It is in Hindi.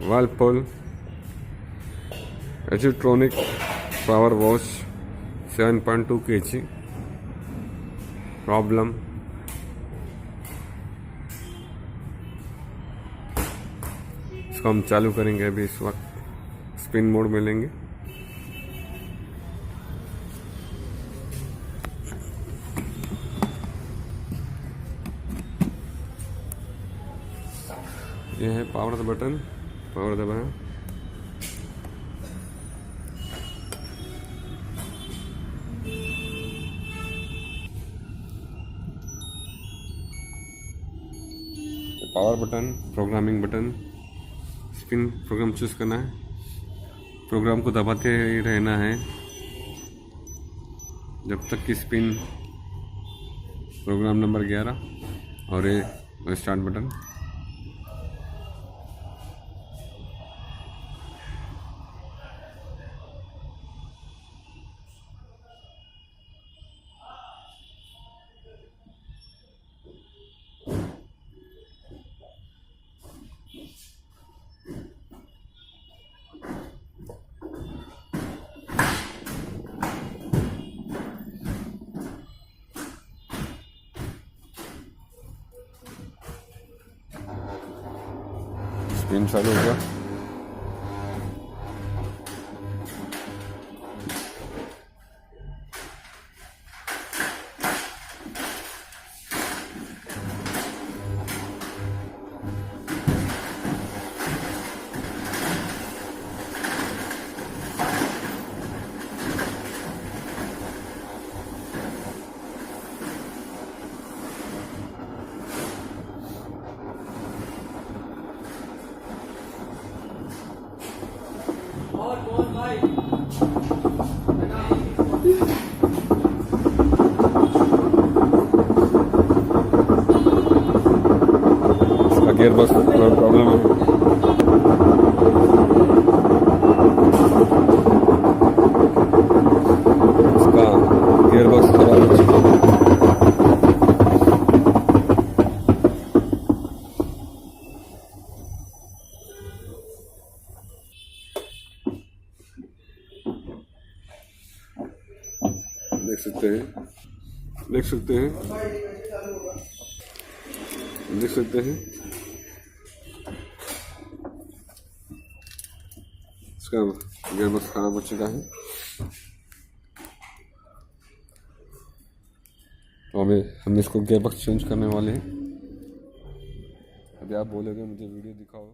Whirlpool Agitronic power wash 7.2 kg. Problem इसको हम चालू करेंगे अभी। इस वक्त स्पिन मोड में लेंगे। ये है पावर बटन, पावर दबाएं। Power button, programming button, spin program choose करना है। प्रोग्राम को दबाते ही रहना है जब तक कि स्पिन प्रोग्राम नंबर 11 और ये स्टार्ट बटन। स्पिन चालू होगा। इसका गियरबॉक्स प्रॉब्लम है। इसका गियरबॉक्स खराब हो चुका है। देख सकते हैं, देख सकते हैं, देख सकते हैं। इसका गियरबॉक्स खराब हो चुका है। तो हम इसको गियरबॉक्स चेंज करने वाले हैं। अभी आप बोलोगे मुझे वीडियो दिखाओ।